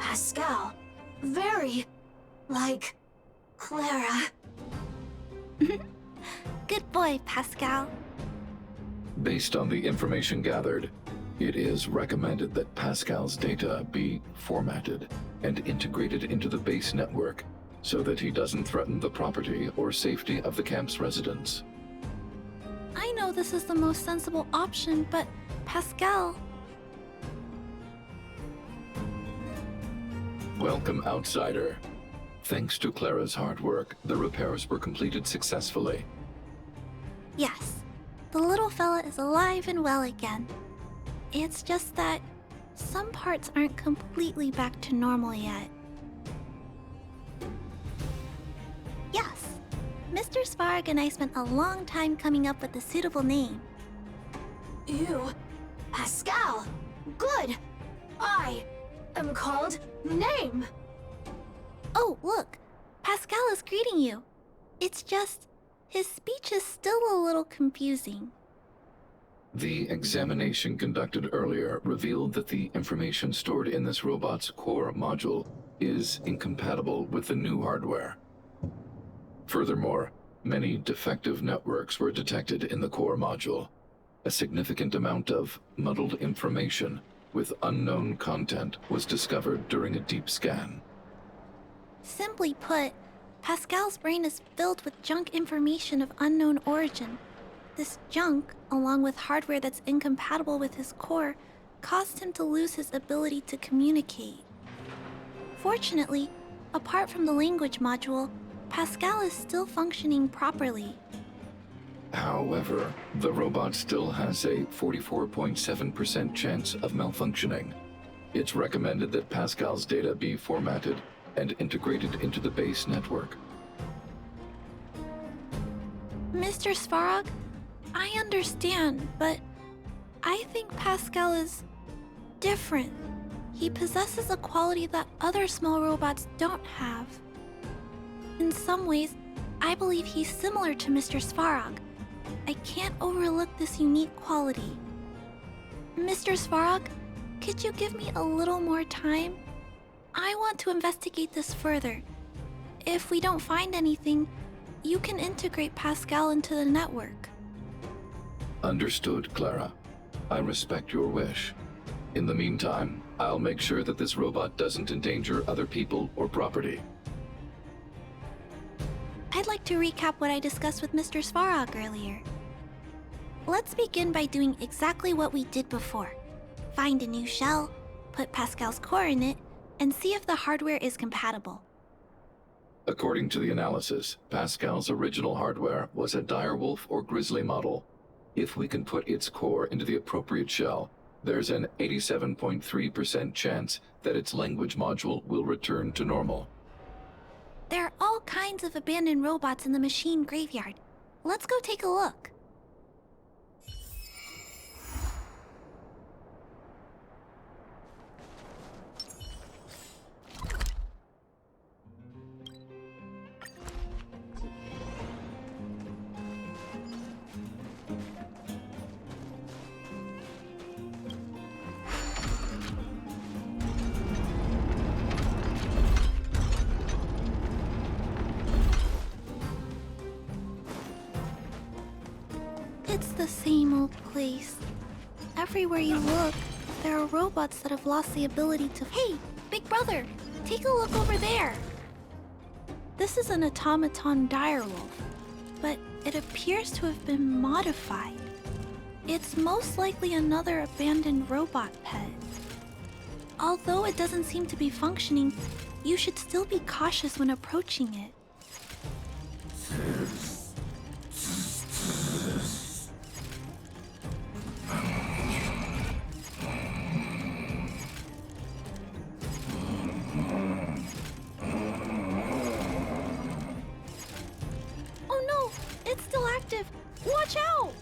Pascal. Very like Clara. Good boy, Pascal. Based on the information gathered, it is recommended that Pascal's data be formatted and integrated into the base network so that he doesn't threaten the property or safety of the camp's residents. I know this is the most sensible option, but Pascal... Welcome, outsider. Thanks to Clara's hard work, the repairs were completed successfully. Yes, the little fella is alive and well again. It's just that some parts aren't completely back to normal yet. Yes, Mr. Svarg and I spent a long time coming up with a suitable name. You, Pascal. Good. I am called Name. Oh, look, Pascal is greeting you. It's just, his speech is still a little confusing. The examination conducted earlier revealed that the information stored in this robot's core module is incompatible with the new hardware. Furthermore, many defective networks were detected in the core module. A significant amount of muddled information with unknown content was discovered during a deep scan. Simply put, Pascal's brain is filled with junk information of unknown origin. This junk, along with hardware that's incompatible with his core, caused him to lose his ability to communicate. Fortunately, apart from the language module, Pascal is still functioning properly. However, the robot still has a 44.7% chance of malfunctioning. It's recommended that Pascal's data be formatted and integrated into the base network. Mr. Svarog, I understand, but I think Pascal is different. He possesses a quality that other small robots don't have. In some ways, I believe he's similar to Mr. Svarog. I can't overlook this unique quality. Mr. Svarog, could you give me a little more time? I want to investigate this further. If we don't find anything, you can integrate Pascal into the network. Understood, Clara. I respect your wish. In the meantime, I'll make sure that this robot doesn't endanger other people or property. I'd like to recap what I discussed with Mr. Svarog earlier. Let's begin by doing exactly what we did before. Find a new shell, put Pascal's core in it, and see if the hardware is compatible. According to the analysis, Pascal's original hardware was a direwolf or grizzly model. If we can put its core into the appropriate shell, there's an 87.3% chance that its language module will return to normal. There are all kinds of abandoned robots in the machine graveyard. Let's go take a look. It's the same old place. Everywhere you look, there are robots that have lost the ability to... Hey, big brother, take a look over there. This is an automaton direwolf, but it appears to have been modified. It's most likely another abandoned robot pet. Although it doesn't seem to be functioning, you should still be cautious when approaching it. Oh no, it's still active. Watch out!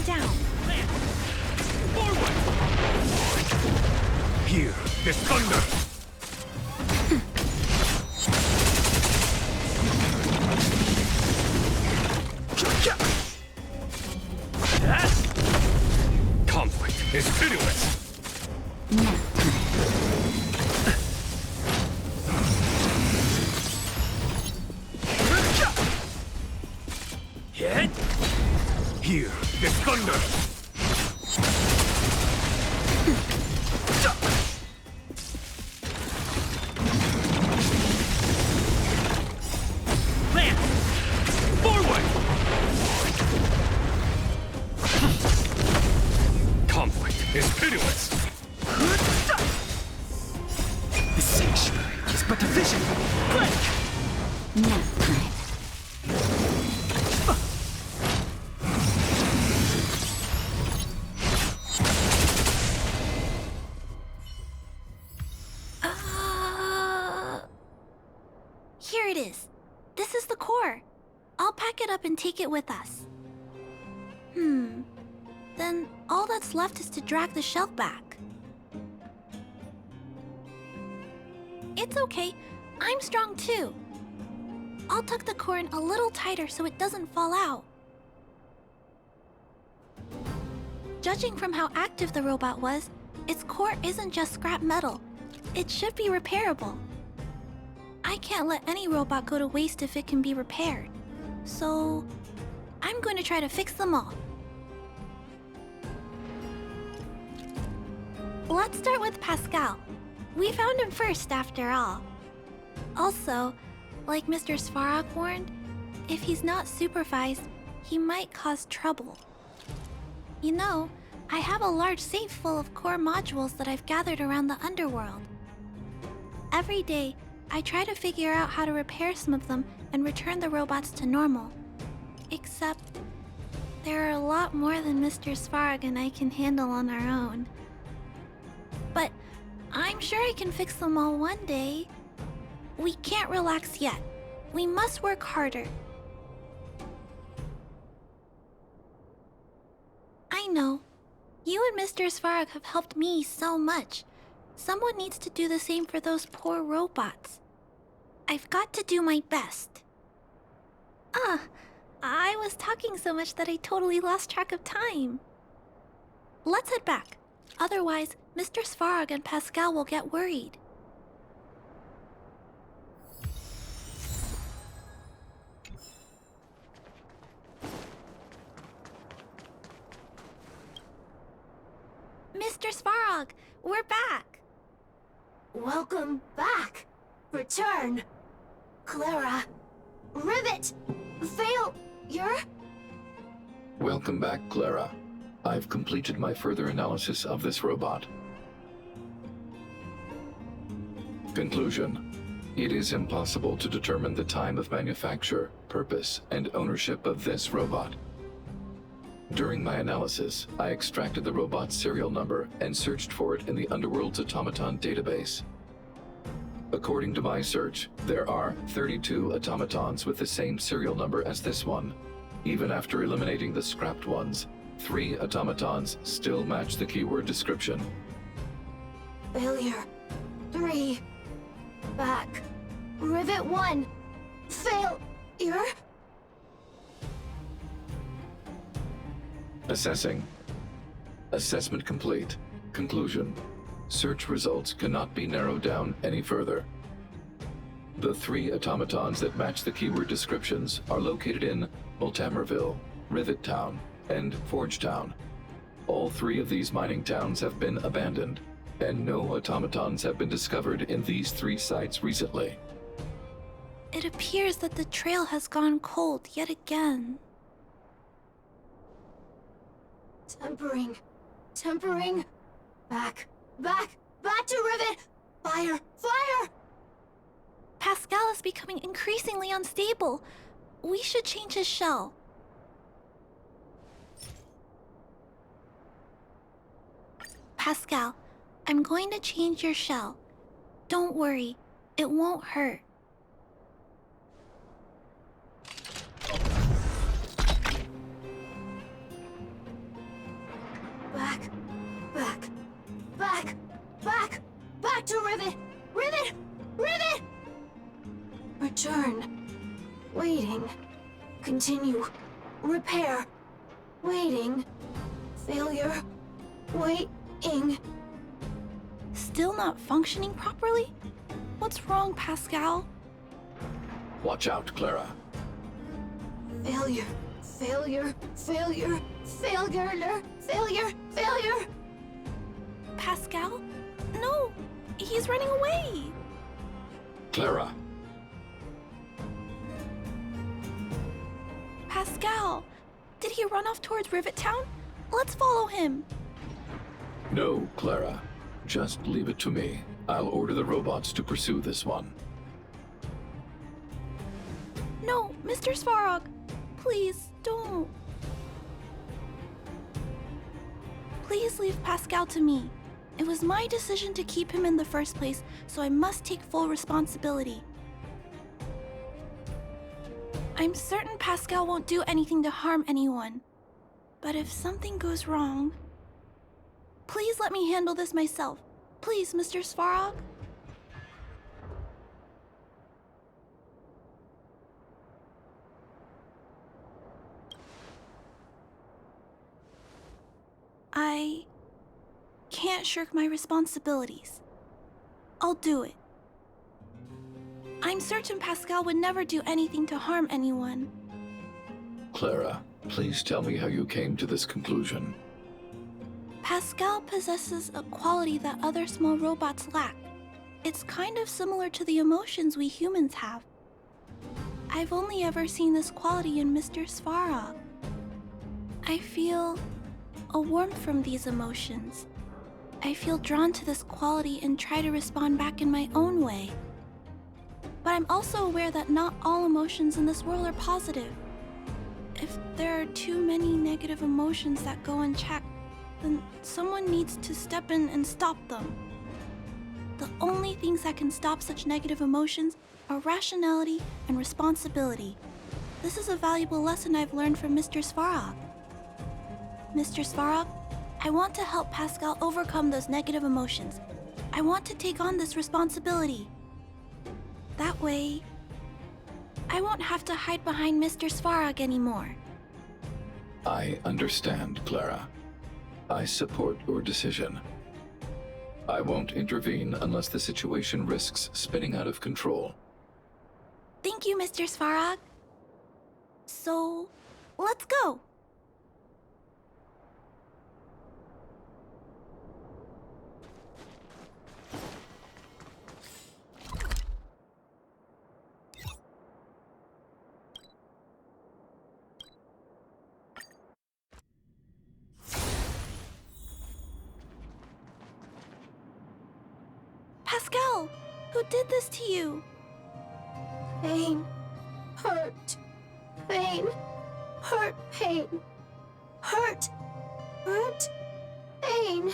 down. Forward! Hear this thunder! Conflict is pitiless! Hit! Hear this thunder! Land! Forward! Conflict is pitiless! The sanctuary is but a vision! Here it is. This is the core. I'll pack it up and take it with us. Then all that's left is to drag the shell back. It's okay. I'm strong too. I'll tuck the core in a little tighter so it doesn't fall out. Judging from how active the robot was, its core isn't just scrap metal. It should be repairable. I can't let any robot go to waste if it can be repaired. So, I'm going to try to fix them all. Let's start with Pascal. We found him first, after all. Also, like Mr. Svarog warned, if he's not supervised, he might cause trouble. You know, I have a large safe full of core modules that I've gathered around the underworld. Every day, I try to figure out how to repair some of them and return the robots to normal. Except, there are a lot more than Mr. Svarog and I can handle on our own. But I'm sure I can fix them all one day. We can't relax yet. We must work harder. I know. You and Mr. Svarog have helped me so much. Someone needs to do the same for those poor robots. I've got to do my best. I was talking so much that I totally lost track of time. Let's head back. Otherwise, Mr. Svarog and Pascal will get worried. Mr. Svarog, we're back. Welcome back. Return. Clara. Rivet. Failure. Welcome back, Clara. I've completed my further analysis of this robot. Conclusion. It is impossible to determine the time of manufacture, purpose, and ownership of this robot. During my analysis, I extracted the robot's serial number and searched for it in the Underworld's automaton database. According to my search, there are 32 automatons with the same serial number as this one. Even after eliminating the scrapped ones, 3 automatons still match the keyword description. Failure. 3. Back. Rivet 1. Failure. Assessing. Assessment complete. Conclusion. Search results cannot be narrowed down any further. The 3 automatons that match the keyword descriptions are located in Multamerville, Rivet Town, and Forge Town. All 3 of these mining towns have been abandoned, and no automatons have been discovered in these 3 sites recently. It appears that the trail has gone cold yet again. Tempering. Tempering. Back. Back. Back to Rivet. Fire. Fire. Pascal is becoming increasingly unstable. We should change his shell. Pascal, I'm going to change your shell. Don't worry, it won't hurt. Return. Waiting. Continue. Repair. Waiting. Failure. Waiting. Still not functioning properly? What's wrong, Pascal? Watch out, Clara. Failure. Failure. Failure. Failure. Failure. Failure. Pascal? No! He's running away! Clara. Pascal! Did he run off towards Rivet Town? Let's follow him! No, Clara. Just leave it to me. I'll order the robots to pursue this one. No, Mr. Svarog! Please, don't. Please leave Pascal to me. It was my decision to keep him in the first place, so I must take full responsibility. I'm certain Pascal won't do anything to harm anyone. But if something goes wrong... Please let me handle this myself. Please, Mr. Svarog? I can't shirk my responsibilities. I'll do it. I'm certain Pascal would never do anything to harm anyone. Clara, please tell me how you came to this conclusion. Pascal possesses a quality that other small robots lack. It's kind of similar to the emotions we humans have. I've only ever seen this quality in Mr. Svarog. I feel a warmth from these emotions. I feel drawn to this quality and try to respond back in my own way. But I'm also aware that not all emotions in this world are positive. If there are too many negative emotions that go unchecked, then someone needs to step in and stop them. The only things that can stop such negative emotions are rationality and responsibility. This is a valuable lesson I've learned from Mr. Svarog. Mr. Svarog, I want to help Pascal overcome those negative emotions. I want to take on this responsibility. That way, I won't have to hide behind Mr. Svarog anymore. I understand, Clara. I support your decision. I won't intervene unless the situation risks spinning out of control. Thank you, Mr. Svarog. So, let's go. Pascal, who did this to you? Pain. Hurt. Pain. Hurt. Pain. Hurt. Hurt. Pain.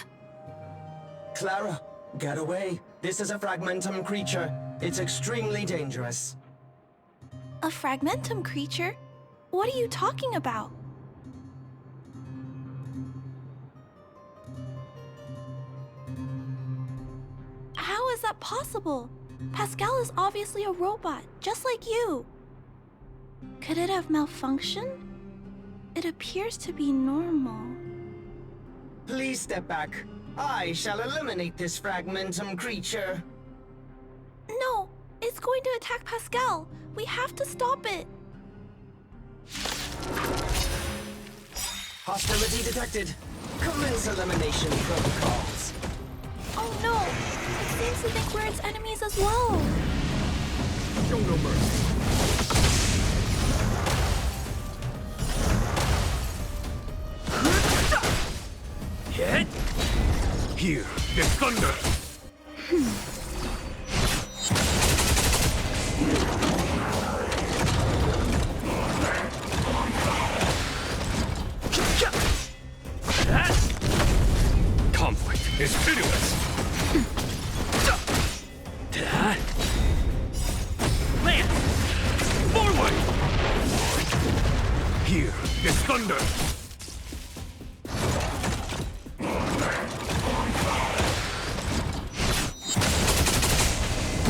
Clara, get away. This is a fragmentum creature. It's extremely dangerous. A fragmentum creature? What are you talking about? How is that possible? Pascal is obviously a robot, just like you. Could it have malfunctioned? It appears to be normal. Please step back. I shall eliminate this fragmentum creature. No, it's going to attack Pascal. We have to stop it. Hostility detected. Commence elimination protocols. Oh no! It seems to think we're its enemies as well. Show no mercy. Hit! Here, the thunder! Conflict is pitiless! Land! Forward! Here, the thunder!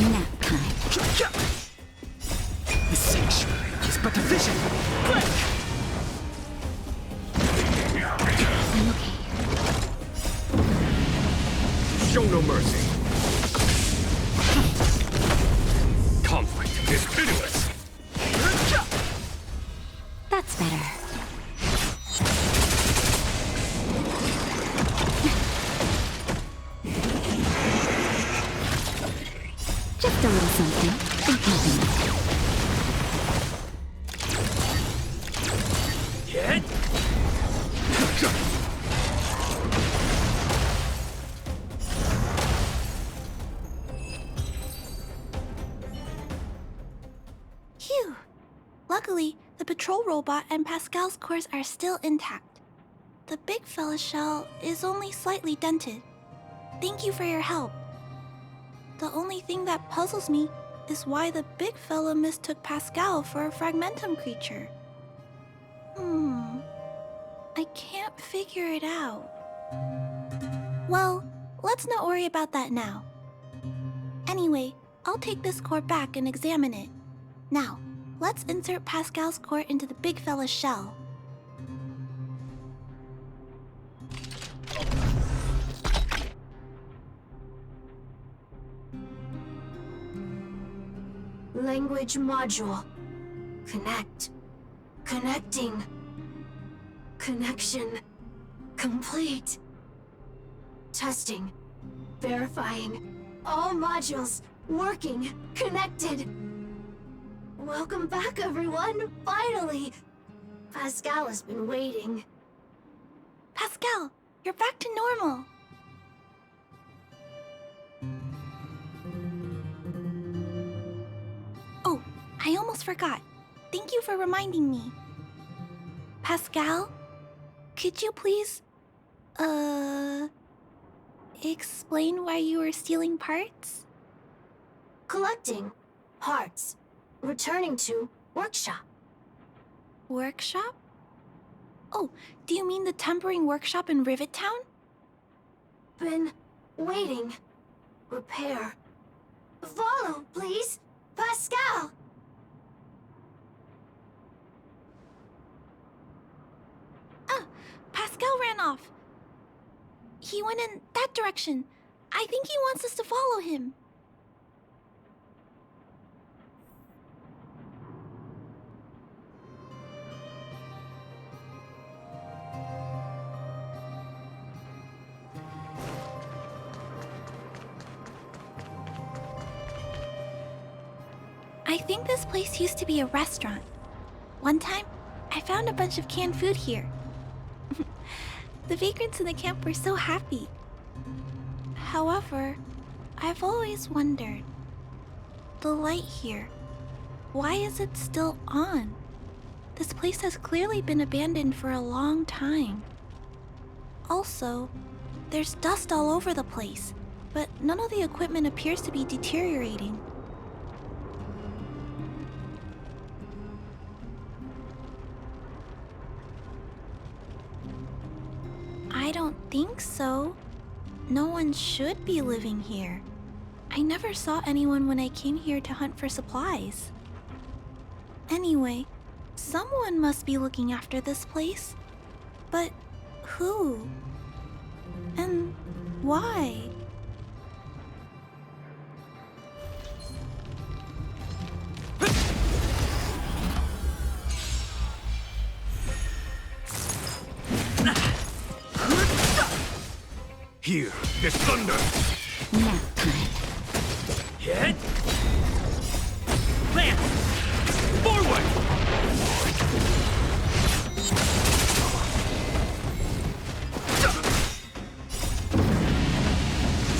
Nap time. no mercy. Conflict is pitiless. That's better. Just a little something. And helping. Hit. Phew! Luckily, the patrol robot and Pascal's cores are still intact. The big fella's shell is only slightly dented. Thank you for your help. The only thing that puzzles me is why the big fella mistook Pascal for a fragmentum creature. I can't figure it out. Well, let's not worry about that now. Anyway, I'll take this core back and examine it. Now, let's insert Pascal's core into the big fella's shell. Language module. Connect. Connecting. Connection. Complete. Testing. Verifying. All modules working. Connected. Welcome back, everyone. Finally. Pascal has been waiting. Pascal, you're back to normal. Oh, I almost forgot. Thank you for reminding me. Pascal, could you please, explain why you were stealing parts? Collecting. Parts. Returning to workshop. Workshop? Oh, do you mean the tempering workshop in Rivet Town? Been waiting. Repair. Follow, please. Pascal! Pascal ran off. He went in that direction. I think he wants us to follow him. I think this place used to be a restaurant. One time, I found a bunch of canned food here. The vagrants in the camp were so happy. However, I've always wondered, the light here, why is it still on? This place has clearly been abandoned for a long time. Also, there's dust all over the place, but none of the equipment appears to be deteriorating. I don't think so. No one should be living here. I never saw anyone when I came here to hunt for supplies. Anyway, someone must be looking after this place. But who? And why? Here, there's thunder. Nap time. Hit. Land. Forward.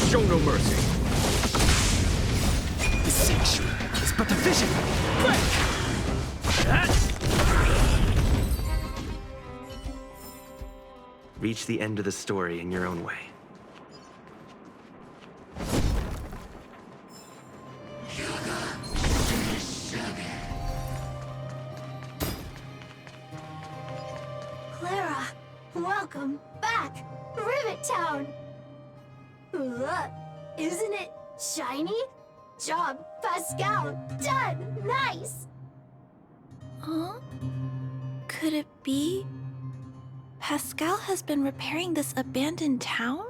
Show no mercy. The sanctuary is but a vision. Reach the end of the story in your own way. Clara, welcome back. Rivet Town. Look, isn't it shiny? Job, Pascal. Done. Nice. Huh? Could it be Pascal has been repairing this abandoned town?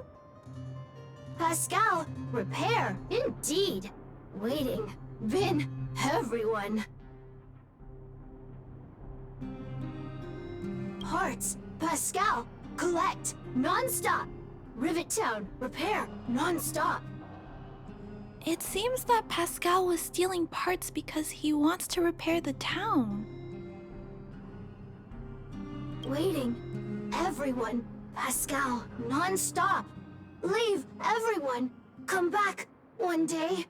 Pascal, repair, indeed. Waiting, bin, everyone. Parts, Pascal, collect, non-stop. Rivet Town, repair, non-stop. It seems that Pascal was stealing parts because he wants to repair the town. Waiting, everyone, Pascal, non-stop. Leave, everyone. Come back one day.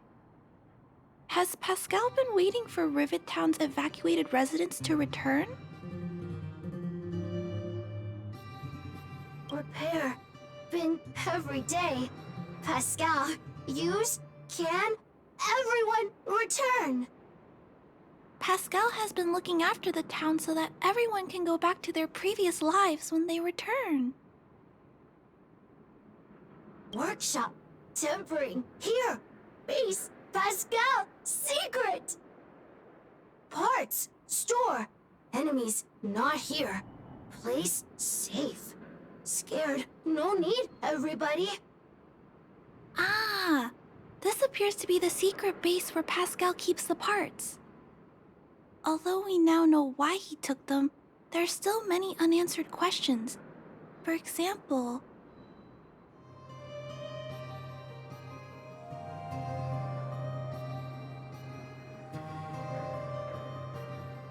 Has Pascal been waiting for Rivet Town's evacuated residents to return? Repair, bin, every day. Pascal, use, can, everyone return. Pascal has been looking after the town so that everyone can go back to their previous lives when they return. Workshop, tempering, here, base, Pascal, secret. Parts, store, enemies, not here. Place, safe. Scared, no need, everybody. Ah, this appears to be the secret base where Pascal keeps the parts. Although we now know why he took them, there are still many unanswered questions. For example...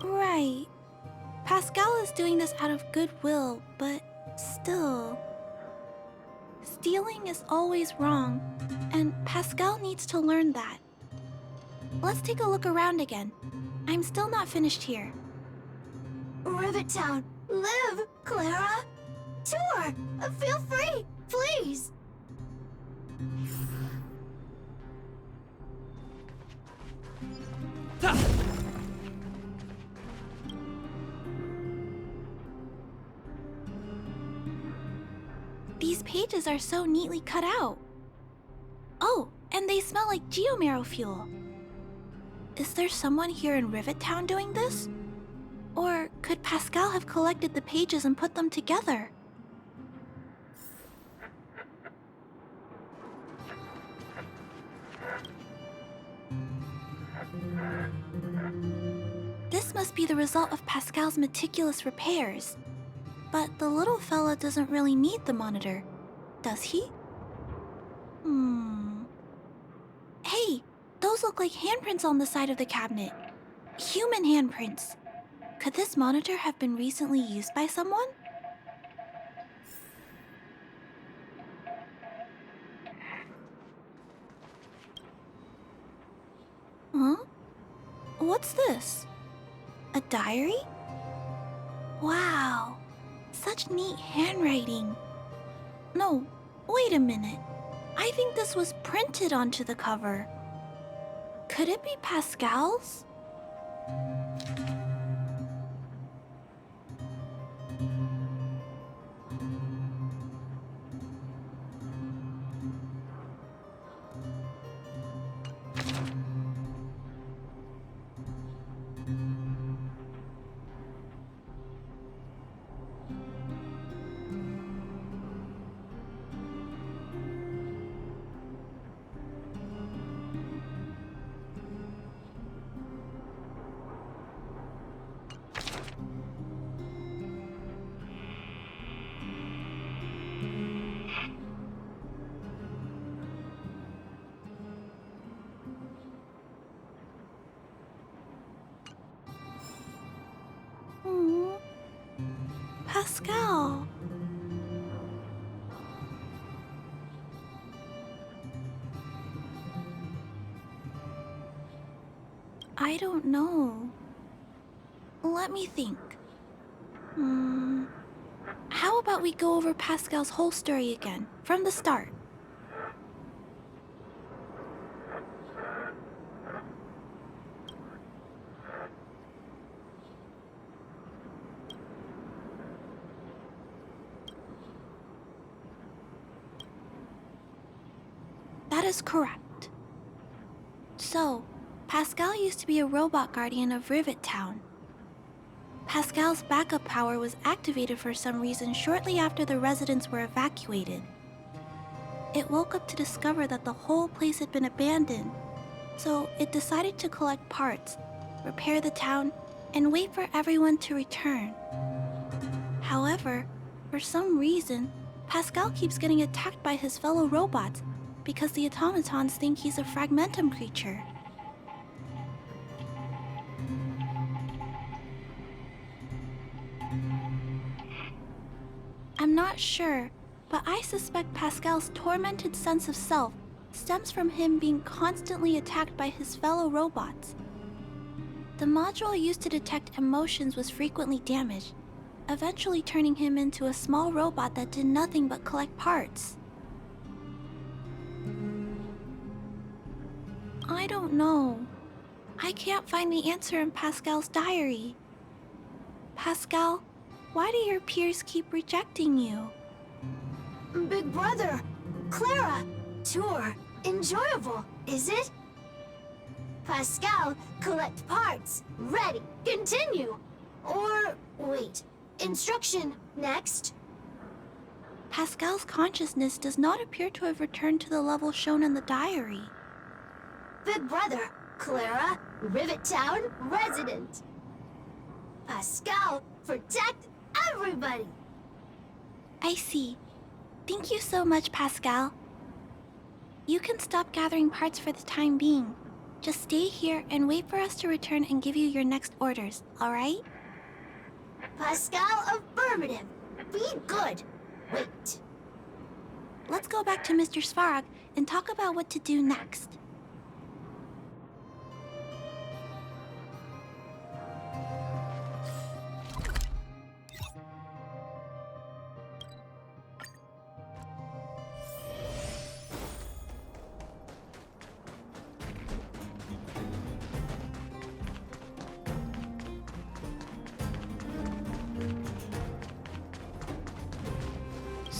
Right. Pascal is doing this out of goodwill, but still... Stealing is always wrong, and Pascal needs to learn that. Let's take a look around again. I'm still not finished here. Rivet Town, live, Clara. Tour, feel free, please. These pages are so neatly cut out. Oh, and they smell like geomarrow fuel. Is there someone here in Rivet Town doing this? Or could Pascal have collected the pages and put them together? This must be the result of Pascal's meticulous repairs. But the little fella doesn't really need the monitor, does he? Hey, those look like handprints on the side of the cabinet. Human handprints. Could this monitor have been recently used by someone? Huh? What's this? A diary? Wow. Such neat handwriting. No, wait a minute. I think this was printed onto the cover. Could it be Pascal's? Pascal. I don't know. Let me think. How about we go over Pascal's whole story again, from the start? That is correct. So, Pascal used to be a robot guardian of Rivet Town. Pascal's backup power was activated for some reason shortly after the residents were evacuated. it woke up to discover that the whole place had been abandoned. So it decided to collect parts, repair the town, and wait for everyone to return. However, for some reason, Pascal keeps getting attacked by his fellow robots because the automatons think he's a fragmentum creature. I'm not sure, but I suspect Pascal's tormented sense of self stems from him being constantly attacked by his fellow robots. The module used to detect emotions was frequently damaged, eventually turning him into a small robot that did nothing but collect parts. I don't know. I can't find the answer in Pascal's diary. Pascal, why do your peers keep rejecting you? Big brother, Clara, tour, enjoyable, is it? Pascal, collect parts, ready, continue. Or, wait, instruction, next. Pascal's consciousness does not appear to have returned to the level shown in the diary. Big brother, Clara, Rivet Town, resident. Pascal, protect everybody. I see. Thank you so much, Pascal. You can stop gathering parts for the time being. Just stay here and wait for us to return and give you your next orders, alright? Pascal, affirmative. Be good. Wait. Let's go back to Mr. Svarog and talk about what to do next.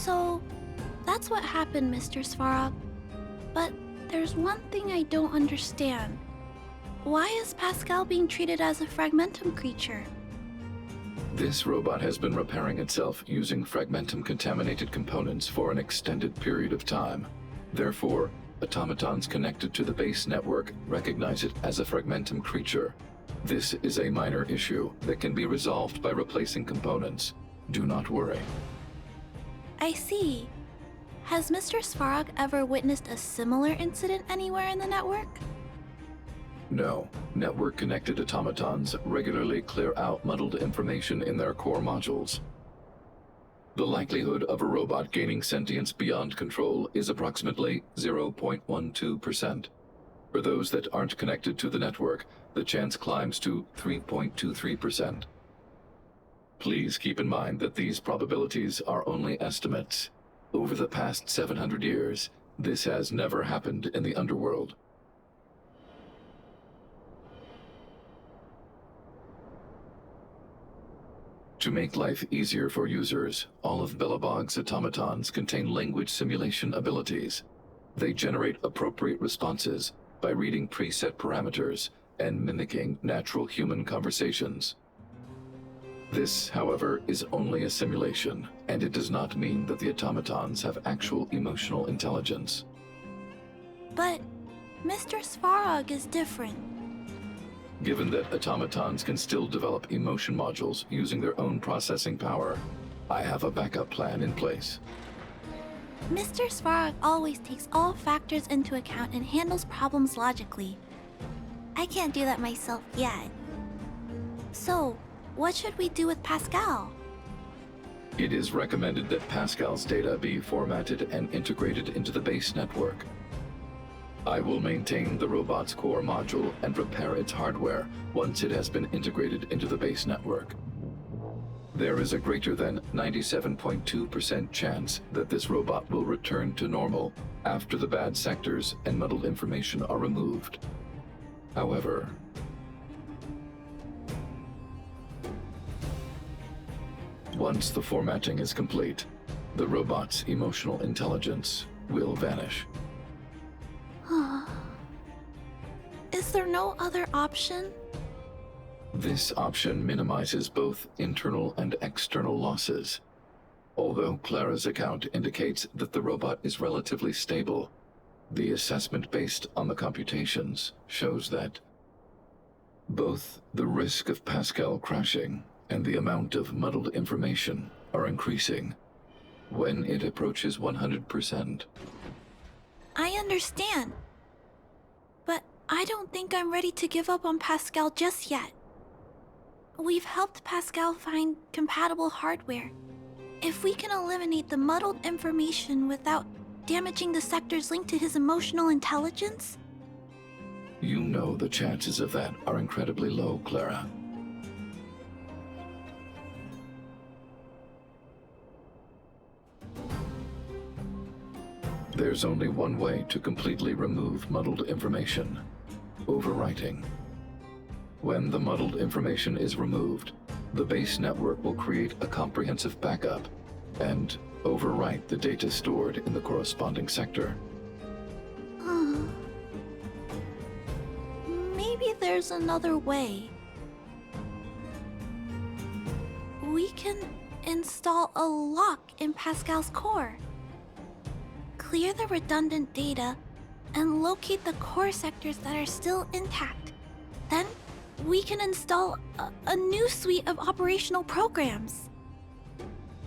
So, that's what happened, Mr. Svarog. But there's one thing I don't understand. Why is Pascal being treated as a fragmentum creature? This robot has been repairing itself using fragmentum-contaminated components for an extended period of time. Therefore, automatons connected to the base network recognize it as a fragmentum creature. This is a minor issue that can be resolved by replacing components. Do not worry. I see. Has Mr. Svarog ever witnessed a similar incident anywhere in the network? No. Network-connected automatons regularly clear out muddled information in their core modules. The likelihood of a robot gaining sentience beyond control is approximately 0.12%. For those that aren't connected to the network, the chance climbs to 3.23%. Please keep in mind that these probabilities are only estimates. Over the past 700 years, this has never happened in the underworld. To make life easier for users, all of Belobog's automatons contain language simulation abilities. They generate appropriate responses by reading preset parameters and mimicking natural human conversations. This, however, is only a simulation, and it does not mean that the automatons have actual emotional intelligence. But Mr. Svarog is different. Given that automatons can still develop emotion modules using their own processing power, I have a backup plan in place. Mr. Svarog always takes all factors into account and handles problems logically. I can't do that myself yet. So, what should we do with Pascal? It is recommended that Pascal's data be formatted and integrated into the base network. I will maintain the robot's core module and repair its hardware once it has been integrated into the base network. There is a greater than 97.2% chance that this robot will return to normal after the bad sectors and muddled information are removed. However, once the formatting is complete, the robot's emotional intelligence will vanish. Is there no other option? This option minimizes both internal and external losses. Although Clara's account indicates that the robot is relatively stable, the assessment based on the computations shows that both the risk of Pascal crashing and the amount of muddled information are increasing when it approaches 100%. I understand. But I don't think I'm ready to give up on Pascal just yet. We've helped Pascal find compatible hardware. If we can eliminate the muddled information without damaging the sectors linked to his emotional intelligence... You know the chances of that are incredibly low, Clara. There's only one way to completely remove muddled information: overwriting. When the muddled information is removed, the base network will create a comprehensive backup and overwrite the data stored in the corresponding sector. Maybe there's another way. We can install a lock in Pascal's core. Clear the redundant data and locate the core sectors that are still intact. Then we can install a new suite of operational programs.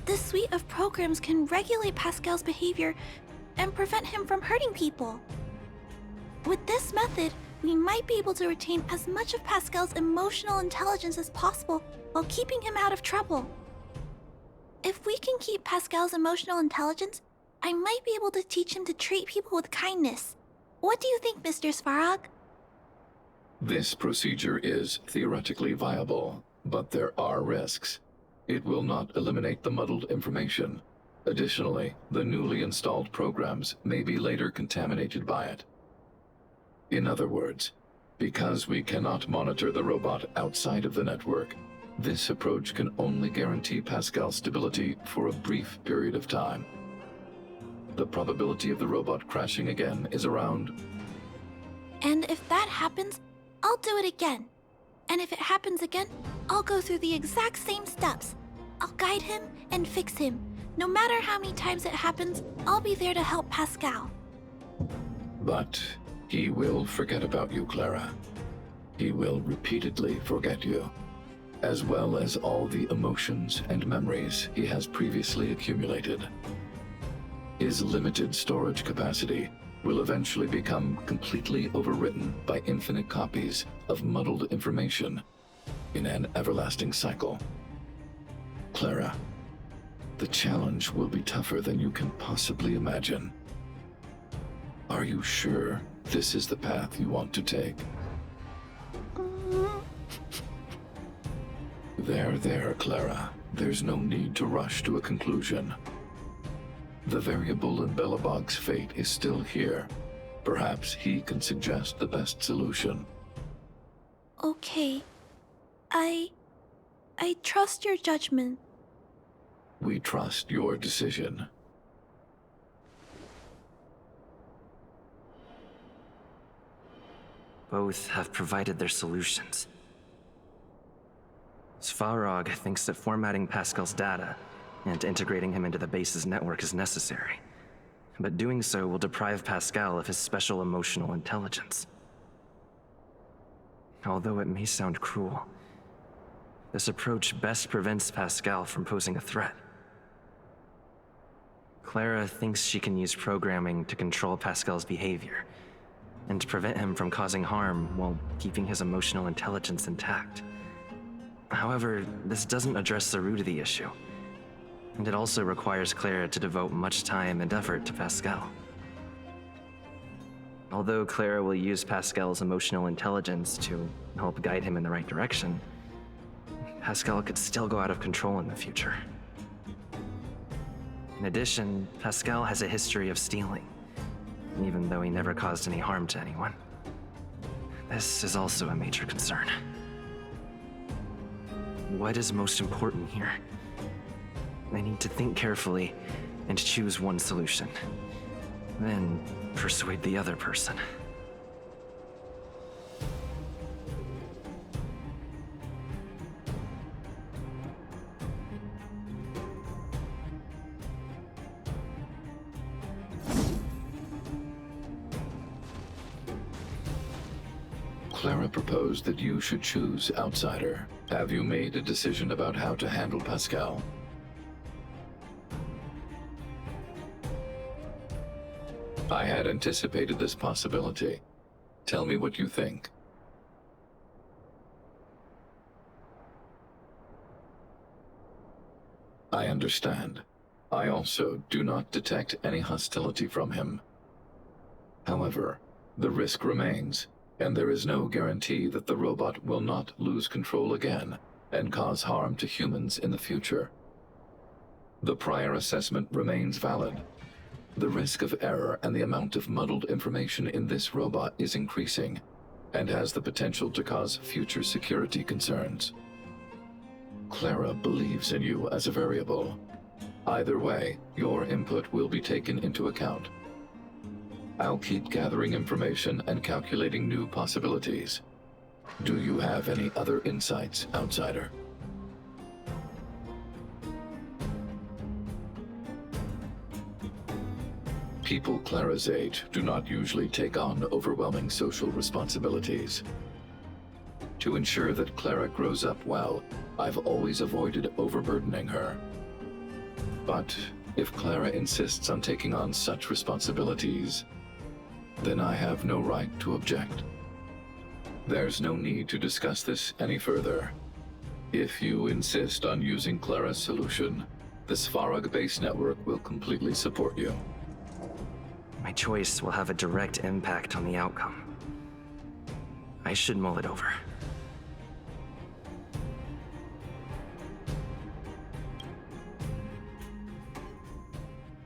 This suite of programs can regulate Pascal's behavior and prevent him from hurting people. With this method, we might be able to retain as much of Pascal's emotional intelligence as possible while keeping him out of trouble. If we can keep Pascal's emotional intelligence, I might be able to teach him to treat people with kindness. What do you think, Mr. Svarog? This procedure is theoretically viable, but there are risks. It will not eliminate the muddled information. Additionally, the newly installed programs may be later contaminated by it. In other words, because we cannot monitor the robot outside of the network, this approach can only guarantee Pascal's stability for a brief period of time. The probability of the robot crashing again is around... And if that happens, I'll do it again. And if it happens again, I'll go through the exact same steps. I'll guide him and fix him. No matter how many times it happens, I'll be there to help Pascal. But he will forget about you, Clara. He will repeatedly forget you, as well as all the emotions and memories he has previously accumulated. His limited storage capacity will eventually become completely overwritten by infinite copies of muddled information in an everlasting cycle. Clara, the challenge will be tougher than you can possibly imagine. Are you sure this is the path you want to take? There, Clara. There's no need to rush to a conclusion. The variable in Belobog's fate is still here. Perhaps he can suggest the best solution. Okay. I trust your judgment. We trust your decision. Both have provided their solutions. Svarog thinks that formatting Pascal's data and integrating him into the base's network is necessary. But doing so will deprive Pascal of his special emotional intelligence. Although it may sound cruel, this approach best prevents Pascal from posing a threat. Clara thinks she can use programming to control Pascal's behavior and to prevent him from causing harm while keeping his emotional intelligence intact. However, this doesn't address the root of the issue, and it also requires Clara to devote much time and effort to Pascal. Although Clara will use Pascal's emotional intelligence to help guide him in the right direction, Pascal could still go out of control in the future. In addition, Pascal has a history of stealing, even though he never caused any harm to anyone. This is also a major concern. What is most important here? I need to think carefully and choose one solution. Then persuade the other person. Clara proposed that you should choose Outsider. Have you made a decision about how to handle Pascal? I had anticipated this possibility. Tell me what you think. I understand. I also do not detect any hostility from him. However, the risk remains, and there is no guarantee that the robot will not lose control again and cause harm to humans in the future. The prior assessment remains valid. The risk of error and the amount of muddled information in this robot is increasing, and has the potential to cause future security concerns. Clara believes in you as a variable. Either way, your input will be taken into account. I'll keep gathering information and calculating new possibilities. Do you have any other insights, Outsider? People Clara's age do not usually take on overwhelming social responsibilities. To ensure that Clara grows up well, I've always avoided overburdening her. But if Clara insists on taking on such responsibilities, then I have no right to object. There's no need to discuss this any further. If you insist on using Clara's solution, the Svarog base network will completely support you. My choice will have a direct impact on the outcome. I should mull it over.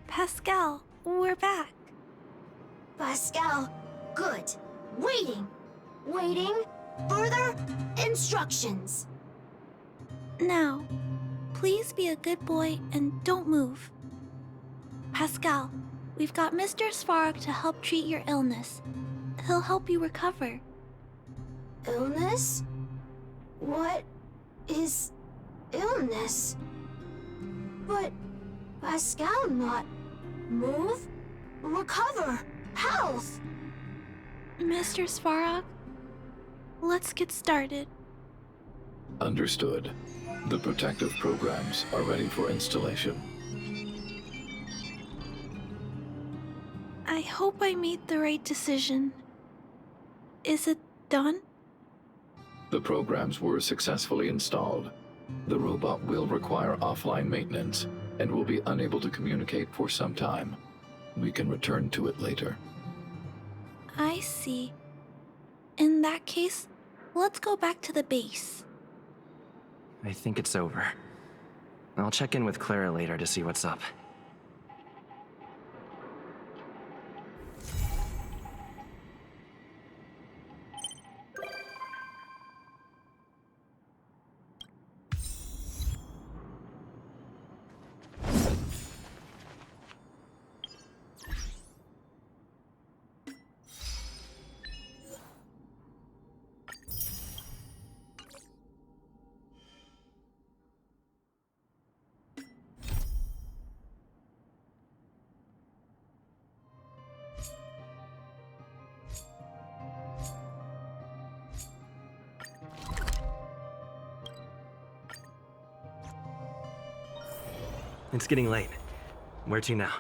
Pascal, we're back. Pascal, good. Waiting. Waiting. Further instructions. Now, please be a good boy and don't move. Pascal, we've got Mr. Svarog to help treat your illness. He'll help you recover. Illness? What is illness? But Pascal not move, recover, health. Mr. Svarog, let's get started. Understood. The protective programs are ready for installation. I hope I made the right decision. Is it done? The programs were successfully installed. The robot will require offline maintenance and will be unable to communicate for some time. We can return to it later. I see. In that case, let's go back to the base. I think it's over. I'll check in with Clara later to see what's up. It's getting late. Where to now?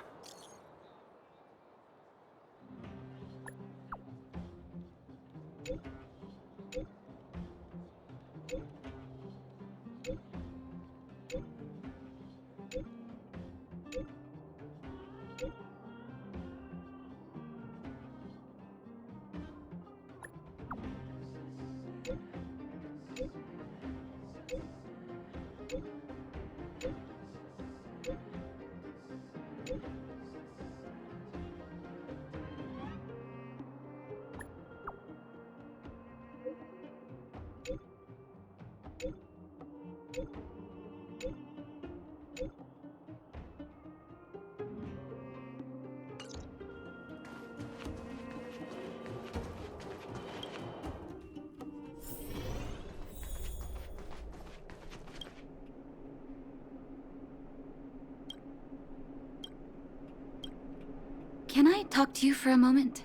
Can I talk to you for a moment?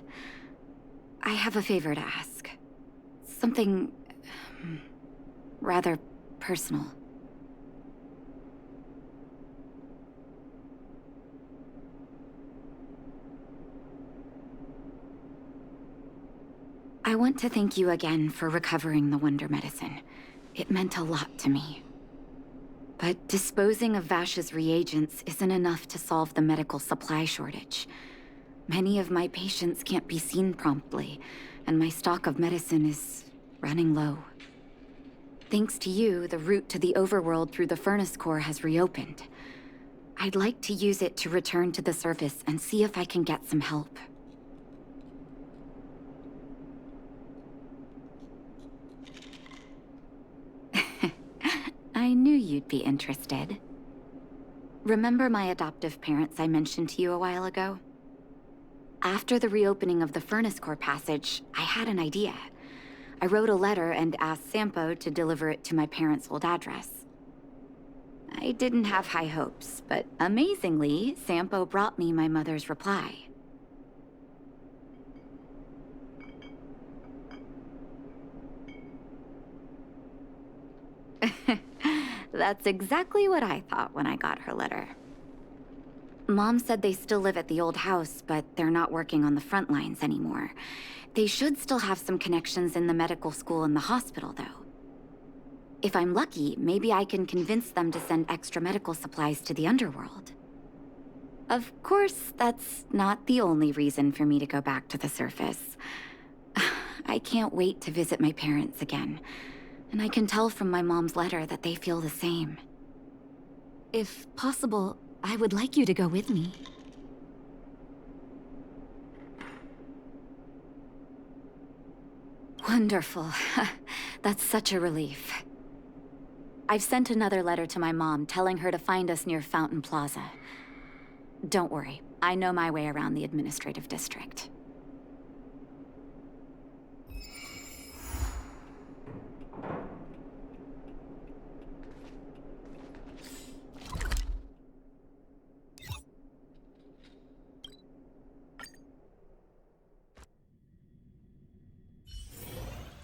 I have a favor to ask. Something rather personal. I want to thank you again for recovering the Wonder Medicine. It meant a lot to me. But disposing of Vash's reagents isn't enough to solve the medical supply shortage. Many of my patients can't be seen promptly, and my stock of medicine is running low. Thanks to you, the route to the overworld through the furnace core has reopened. I'd like to use it to return to the surface and see if I can get some help. I knew you'd be interested. Remember my adoptive parents I mentioned to you a while ago? After the reopening of the furnace core passage, I had an idea. I wrote a letter and asked Sampo to deliver it to my parents' old address. I didn't have high hopes, but amazingly, Sampo brought me my mother's reply. That's exactly what I thought when I got her letter. Mom said they still live at the old house, but they're not working on the front lines anymore. They should still have some connections in the medical school and the hospital, though. If I'm lucky, maybe I can convince them to send extra medical supplies to the underworld. Of course, that's not the only reason for me to go back to the surface. I can't wait to visit my parents again. And I can tell from my mom's letter that they feel the same. If possible, I would like you to go with me. Wonderful. That's such a relief. I've sent another letter to my mom telling her to find us near Fountain Plaza. Don't worry, I know my way around the administrative district.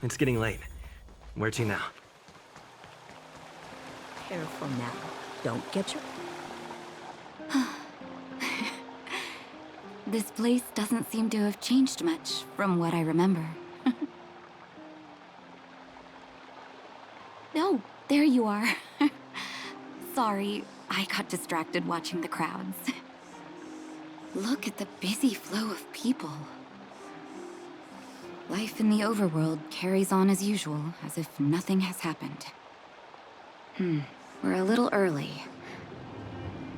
It's getting late. Where to now? Careful now. Don't get your... This place doesn't seem to have changed much from what I remember. Oh, there you are. Sorry, I got distracted watching the crowds. Look at the busy flow of people. Life in the overworld carries on as usual, as if nothing has happened. We're a little early.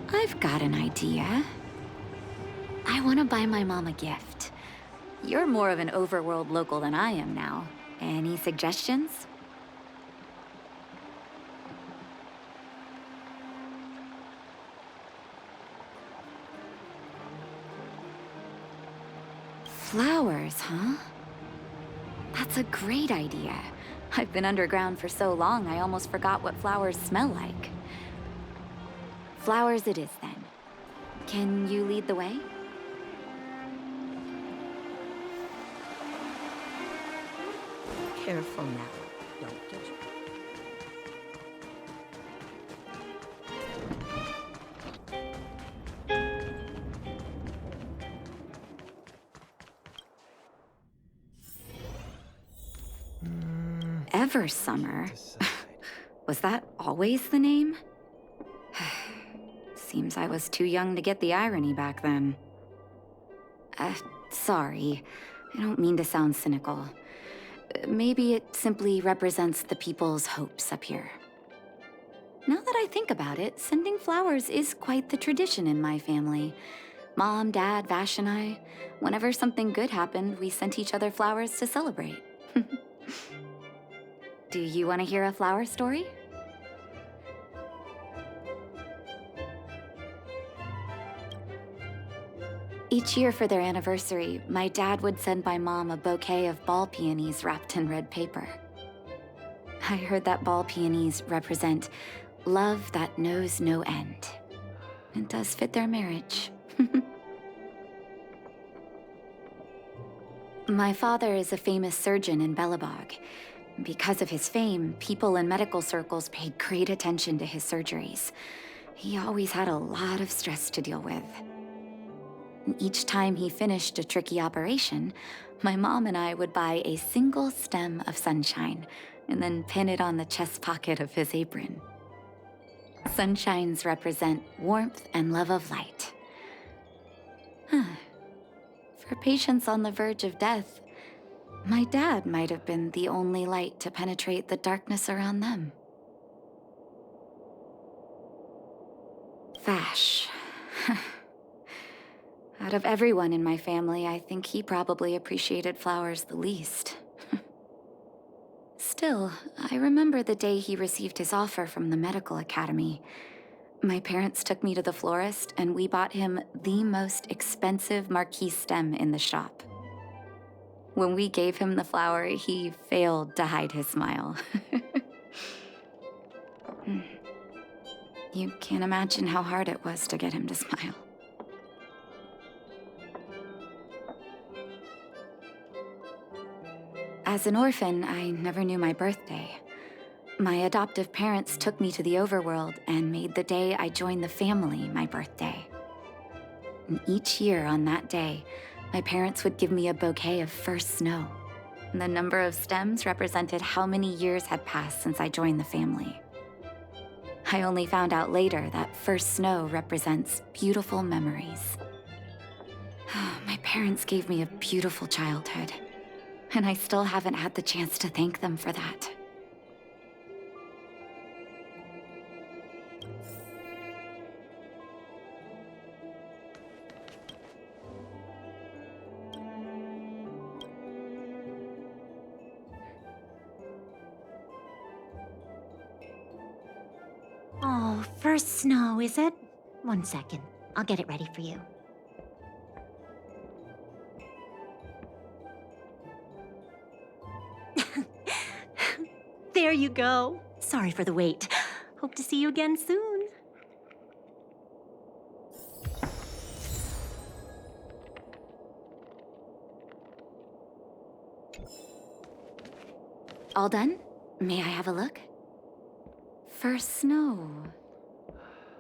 I've got an idea. I want to buy my mom a gift. You're more of an overworld local than I am now. Any suggestions? Flowers, huh? That's a great idea. I've been underground for so long, I almost forgot what flowers smell like. Flowers it is, then. Can you lead the way? Careful now. Don't get your... Eversummer? Was that always the name? Seems I was too young to get the irony back then. Sorry. I don't mean to sound cynical. Maybe it simply represents the people's hopes up here. Now that I think about it, sending flowers is quite the tradition in my family. Mom, Dad, Vash, and I, whenever something good happened, we sent each other flowers to celebrate. Do you want to hear a flower story? Each year for their anniversary, my dad would send my mom a bouquet of ball peonies wrapped in red paper. I heard that ball peonies represent love that knows no end. It does fit their marriage. My father is a famous surgeon in Belobog. Because of his fame, people in medical circles paid great attention to his surgeries. He always had a lot of stress to deal with. And each time he finished a tricky operation, my mom and I would buy a single stem of sunshine and then pin it on the chest pocket of his apron. Sunshines represent warmth and love of light. For patients on the verge of death, my dad might have been the only light to penetrate the darkness around them. Vash. Out of everyone in my family, I think he probably appreciated flowers the least. Still, I remember the day he received his offer from the medical academy. My parents took me to the florist, and we bought him the most expensive marquise stem in the shop. When we gave him the flower, he failed to hide his smile. You can't imagine how hard it was to get him to smile. As an orphan, I never knew my birthday. My adoptive parents took me to the overworld and made the day I joined the family my birthday. And each year on that day, my parents would give me a bouquet of first snow. And the number of stems represented how many years had passed since I joined the family. I only found out later that first snow represents beautiful memories. My parents gave me a beautiful childhood, and I still haven't had the chance to thank them for that. Oh, first snow, is it? 1 second. I'll get it ready for you. There you go. Sorry for the wait. Hope to see you again soon. All done? May I have a look? First snow.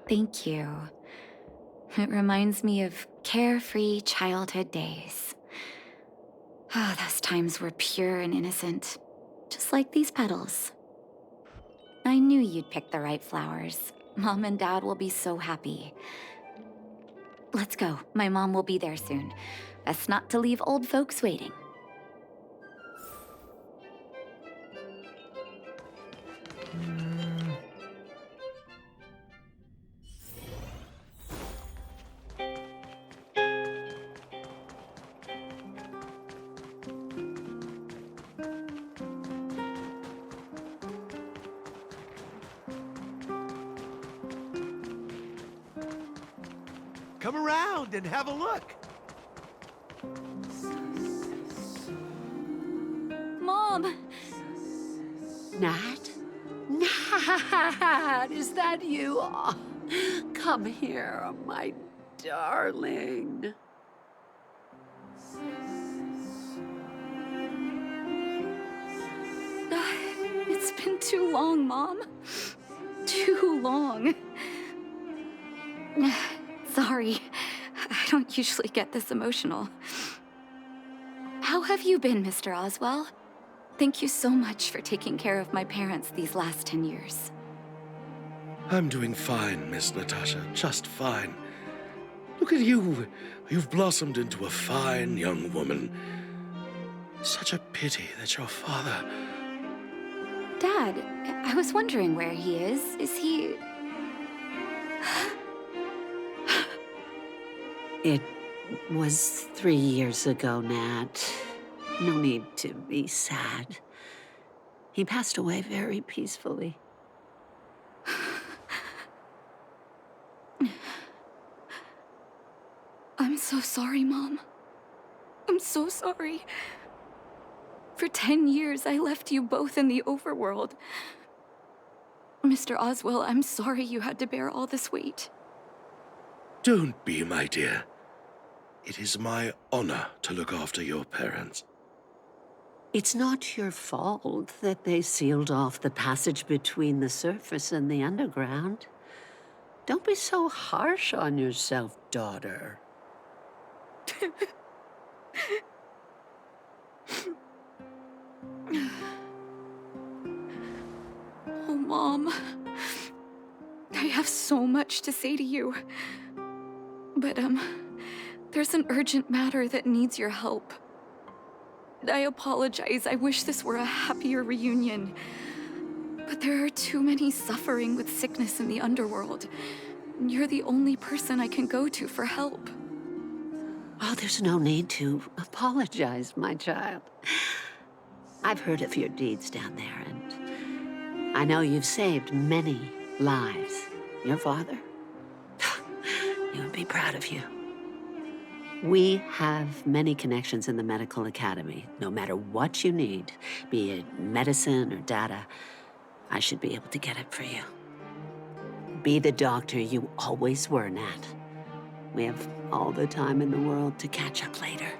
Thank you. It reminds me of carefree childhood days. Oh, those times were pure and innocent, just like these petals. I knew you'd pick the right flowers. Mom and Dad will be so happy. Let's go. My mom will be there soon. Best not to leave old folks waiting. Come around and have a look. Mom! Nat? Nat, is that you? Oh, come here, my darling. It's been too long, Mom. Too long. Sorry, I don't usually get this emotional. How have you been, Mr. Oswell? Thank you so much for taking care of my parents these last 10 years. I'm doing fine, Miss Natasha, just fine. Look at you. You've blossomed into a fine young woman. Such a pity that your father... Dad, I was wondering where he is. Is he... It was 3 years ago, Nat. No need to be sad. He passed away very peacefully. I'm so sorry, Mom. I'm so sorry. For 10 years, I left you both in the overworld. Mr. Oswell, I'm sorry you had to bear all this weight. Don't be, my dear. It is my honor to look after your parents. It's not your fault that they sealed off the passage between the surface and the underground. Don't be so harsh on yourself, daughter. Oh, Mom. I have so much to say to you. But, there's an urgent matter that needs your help. I apologize. I wish this were a happier reunion. But there are too many suffering with sickness in the underworld. You're the only person I can go to for help. Oh, there's no need to apologize, my child. I've heard of your deeds down there, and I know you've saved many lives. Your father? He would be proud of you. We have many connections in the medical academy. No matter what you need, be it medicine or data, I should be able to get it for you. Be the doctor you always were, Nat. We have all the time in the world to catch up later.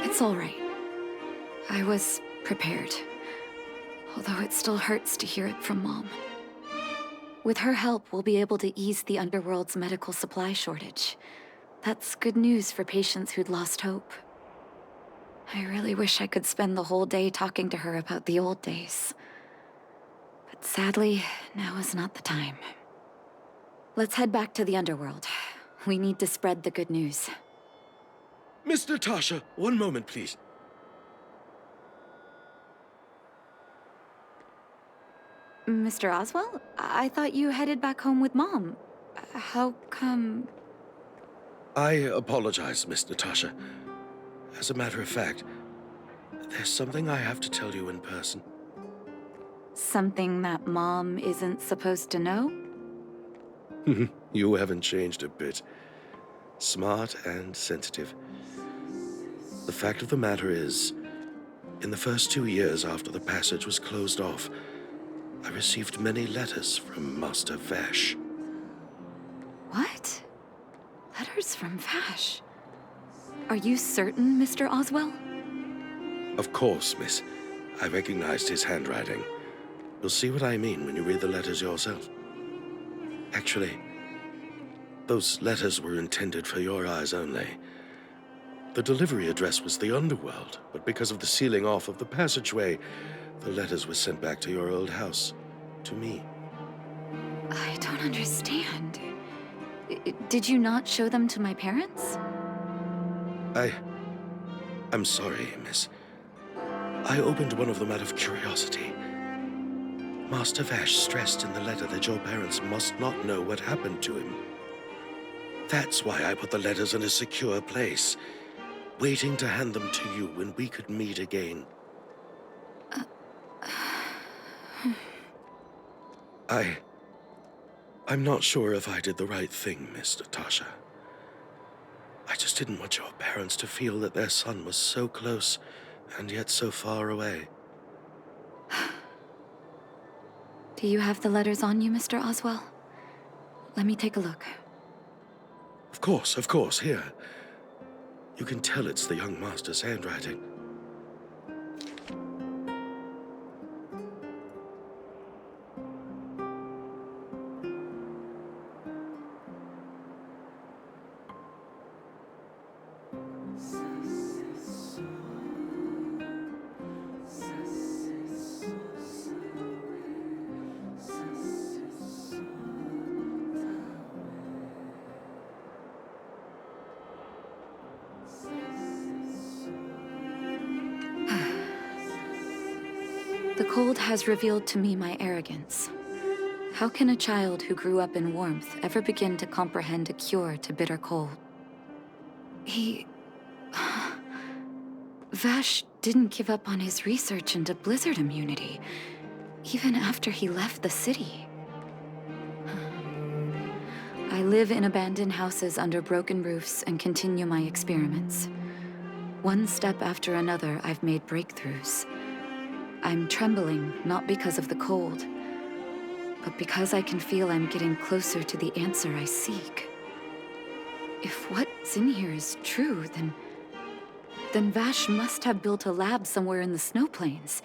It's all right. I was prepared. Although it still hurts to hear it from Mom. With her help, we'll be able to ease the underworld's medical supply shortage. That's good news for patients who'd lost hope. I really wish I could spend the whole day talking to her about the old days. But sadly, now is not the time. Let's head back to the underworld. We need to spread the good news. Miss Natasha, one moment, please. Mr. Oswell? I thought you headed back home with Mom. How come... I apologize, Miss Natasha. As a matter of fact, there's something I have to tell you in person. Something that Mom isn't supposed to know? You haven't changed a bit. Smart and sensitive. The fact of the matter is, in the first 2 years after the passage was closed off, I received many letters from Master Vash. What? Letters from Vash? Are you certain, Mr. Oswell? Of course, miss. I recognized his handwriting. You'll see what I mean when you read the letters yourself. Actually, those letters were intended for your eyes only. The delivery address was the underworld, but because of the sealing off of the passageway, the letters were sent back to your old house, to me. I don't understand. Did you not show them to my parents? I'm sorry, miss. I opened one of them out of curiosity. Master Vash stressed in the letter that your parents must not know what happened to him. That's why I put the letters in a secure place, waiting to hand them to you when we could meet again. I'm not sure if I did the right thing, Miss Natasha. I just didn't want your parents to feel that their son was so close and yet so far away. Do you have the letters on you, Mr. Oswell? Let me take a look. Of course, here. You can tell it's the young master's handwriting. The cold has revealed to me my arrogance. How can a child who grew up in warmth ever begin to comprehend a cure to bitter cold? Vash didn't give up on his research into blizzard immunity, even after he left the city. I live in abandoned houses under broken roofs and continue my experiments. One step after another, I've made breakthroughs. I'm trembling, not because of the cold, but because I can feel I'm getting closer to the answer I seek. If what's in here is true, then Vash must have built a lab somewhere in the snow plains,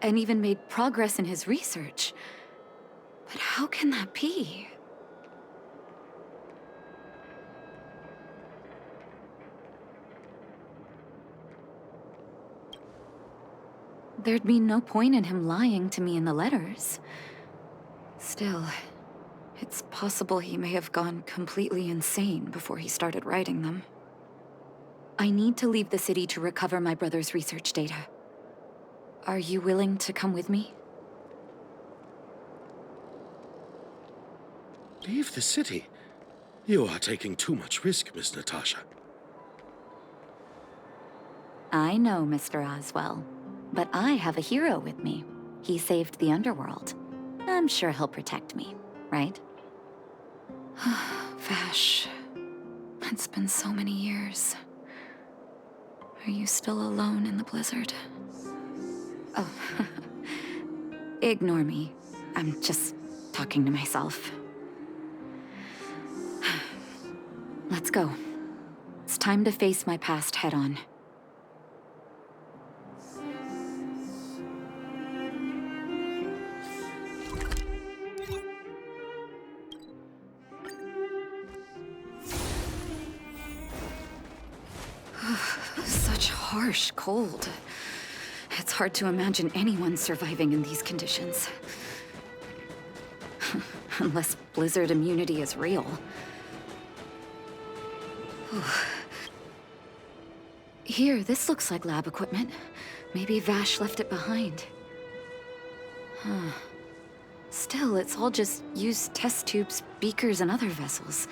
and even made progress in his research. But how can that be? There'd be no point in him lying to me in the letters. Still, it's possible he may have gone completely insane before he started writing them. I need to leave the city to recover my brother's research data. Are you willing to come with me? Leave the city? You are taking too much risk, Miss Natasha. I know, Mr. Oswell. But I have a hero with me. He saved the underworld. I'm sure he'll protect me, right? Vash, it's been so many years. Are you still alone in the blizzard? Oh, ignore me. I'm just talking to myself. Let's go. It's time to face my past head-on. Such harsh cold. It's hard to imagine anyone surviving in these conditions. Unless blizzard immunity is real. Here, this looks like lab equipment. Maybe Vash left it behind. Still, it's all just used test tubes, beakers, and other vessels.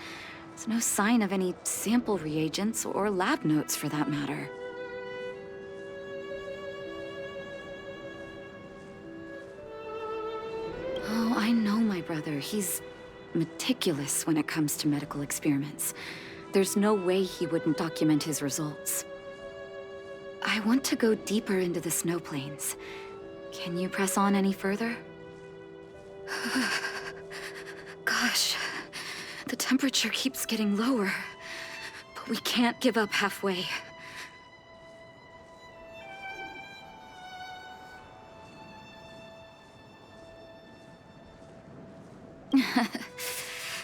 There's no sign of any sample reagents or lab notes for that matter. Oh, I know my brother. He's meticulous when it comes to medical experiments. There's no way he wouldn't document his results. I want to go deeper into the snow plains. Can you press on any further? Gosh, the temperature keeps getting lower, but we can't give up halfway.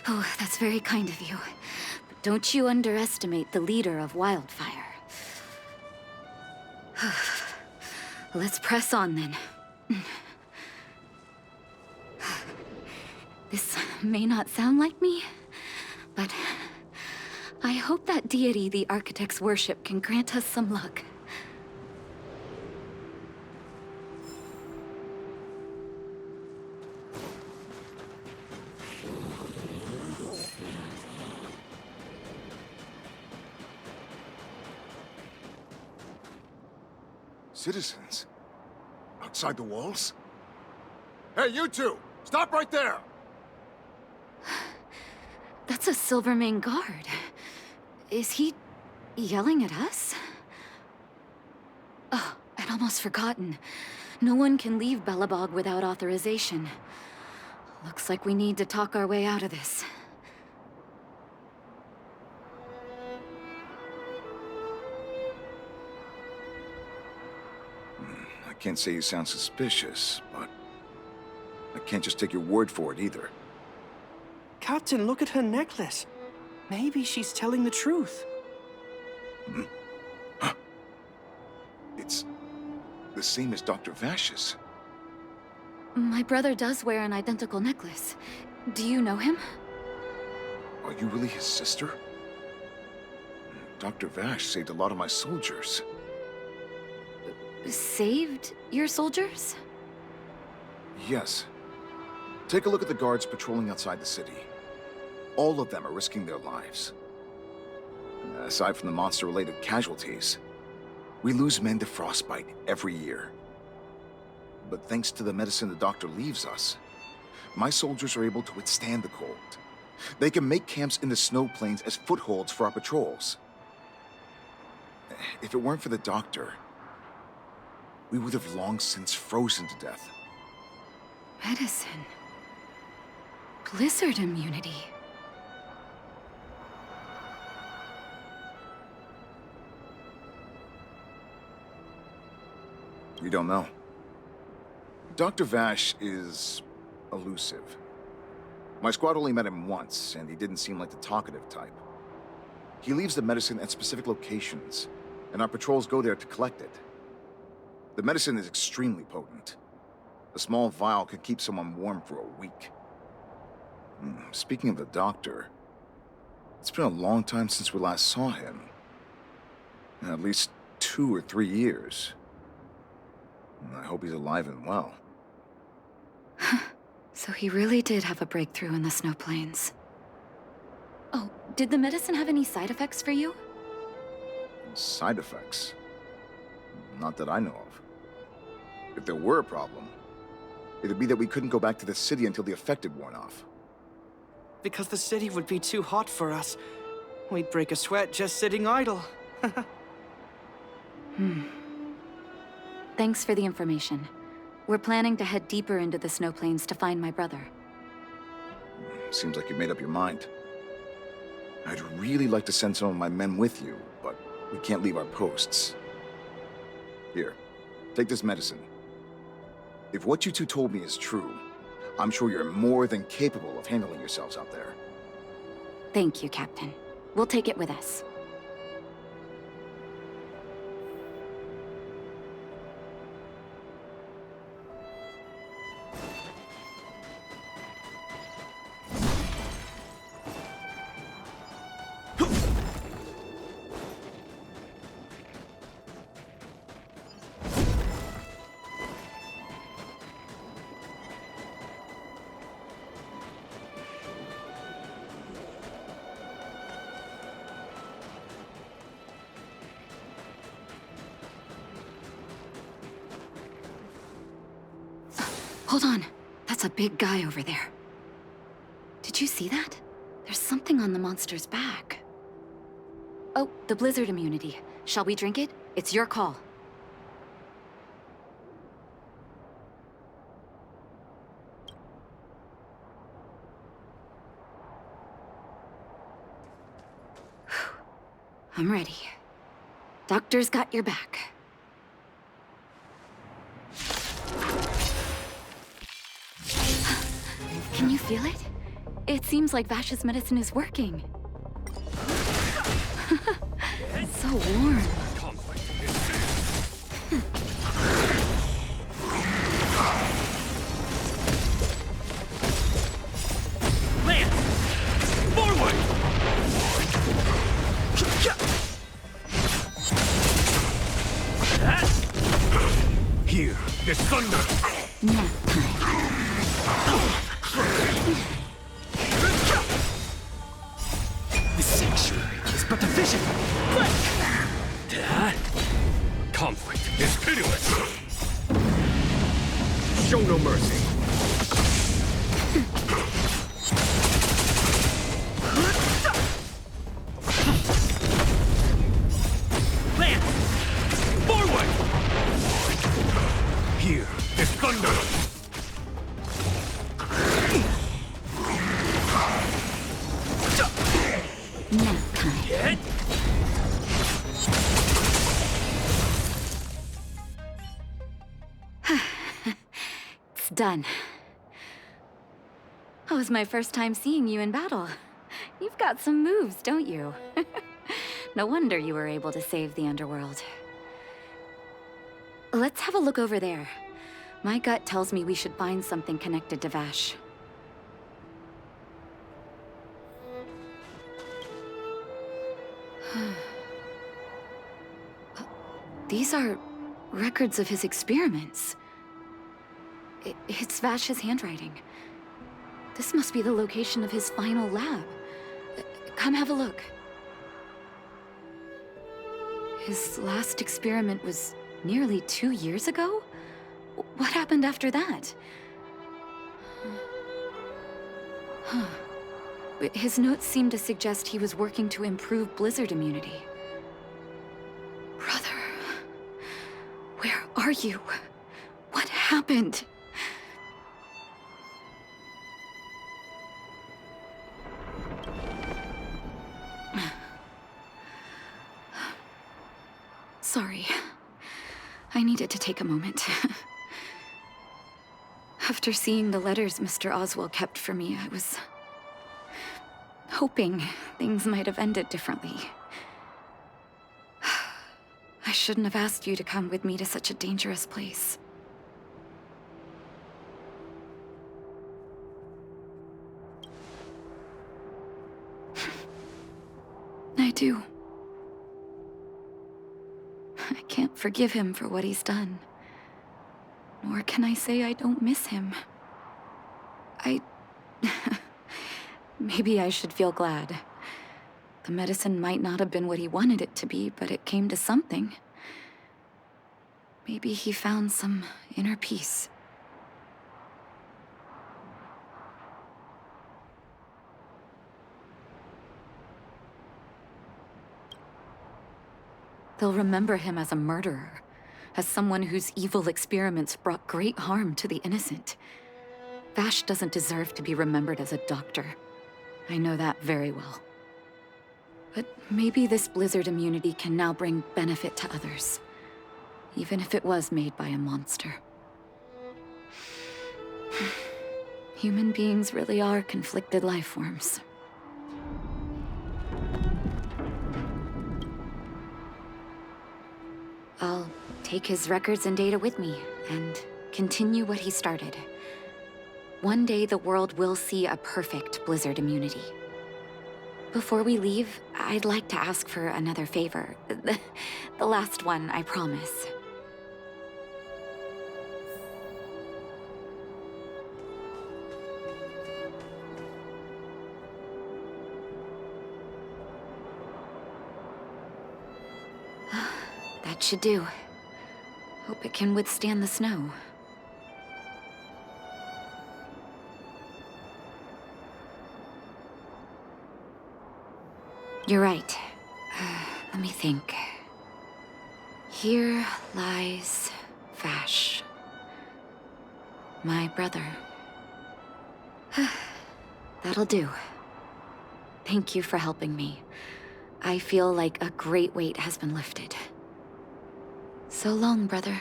Oh, that's very kind of you. But don't you underestimate the leader of Wildfire. Let's press on then. This may not sound like me, but I hope that deity the architects worship can grant us some luck. Citizens? Outside the walls? Hey, you two! Stop right there! That's a Silvermane guard. Is he yelling at us? Oh, I'd almost forgotten. No one can leave Belobog without authorization. Looks like we need to talk our way out of this. I can't say you sound suspicious, but I can't just take your word for it either. Captain, look at her necklace. Maybe she's telling the truth. Huh. It's the same as Dr. Vash's. My brother does wear an identical necklace. Do you know him? Are you really his sister? Dr. Vash saved a lot of my soldiers. Saved your soldiers? Yes. Take a look at the guards patrolling outside the city. All of them are risking their lives. Aside from the monster-related casualties, we lose men to frostbite every year. But thanks to the medicine the doctor leaves us, my soldiers are able to withstand the cold. They can make camps in the snow plains as footholds for our patrols. If it weren't for the doctor, we would have long since frozen to death. Medicine. Blizzard immunity. We don't know. Dr. Vash is elusive. My squad only met him once, and he didn't seem like the talkative type. He leaves the medicine at specific locations, and our patrols go there to collect it. The medicine is extremely potent. A small vial could keep someone warm for a week. Speaking of the doctor, it's been a long time since we last saw him. At least 2 or 3 years. I hope he's alive and well. So he really did have a breakthrough in the snow plains. Oh, did the medicine have any side effects for you? Side effects? Not that I know of. If there were a problem, it'd be that we couldn't go back to the city until the effect had worn off. Because the city would be too hot for us. We'd break a sweat just sitting idle. Thanks for the information. We're planning to head deeper into the snow plains to find my brother. Seems like you made up your mind. I'd really like to send some of my men with you, but we can't leave our posts. Here, take this medicine. If what you two told me is true, I'm sure you're more than capable of handling yourselves out there. Thank you, Captain. We'll take it with us. Hold on. That's a big guy over there. Did you see that? There's something on the monster's back. Oh, the blizzard immunity. Shall we drink it? It's your call. I'm ready. Doctor's got your back. Can you feel it? It seems like Vash's medicine is working. It's so warm. Lance! Forward! Here, the thunder! Nap The sanctuary is but a vision. Conflict is pitiless. Show no mercy. Lance! Forward! Here is thunder. Nap It's done. That was my first time seeing you in battle. You've got some moves, don't you? No wonder you were able to save the underworld. Let's have a look over there. My gut tells me we should find something connected to Vash. These are records of his experiments. It's Vash's handwriting. This must be the location of his final lab. Come have a look. His last experiment was nearly 2 years ago? What happened after that? His notes seem to suggest he was working to improve blizzard immunity. Brother, where are you? What happened? Sorry. I needed to take a moment. After seeing the letters Mr. Oswald kept for me, I was hoping things might have ended differently. I shouldn't have asked you to come with me to such a dangerous place. I do. I can't forgive him for what he's done. Nor can I say I don't miss him. Maybe I should feel glad. The medicine might not have been what he wanted it to be, but it came to something. Maybe he found some inner peace. They'll remember him as a murderer, as someone whose evil experiments brought great harm to the innocent. Vash doesn't deserve to be remembered as a doctor. I know that very well. But maybe this blizzard immunity can now bring benefit to others, even if it was made by a monster. Human beings really are conflicted life forms. I'll take his records and data with me, and continue what he started. One day the world will see a perfect blizzard immunity. Before we leave, I'd like to ask for another favor. The last one, I promise. That should do. Hope it can withstand the snow. You're right. Let me think. Here lies Vash. My brother. That'll do. Thank you for helping me. I feel like a great weight has been lifted. So long, brother.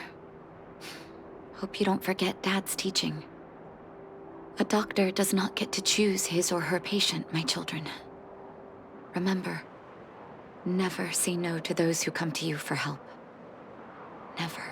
Hope you don't forget Dad's teaching. A doctor does not get to choose his or her patient, my children. Remember, never say no to those who come to you for help. Never.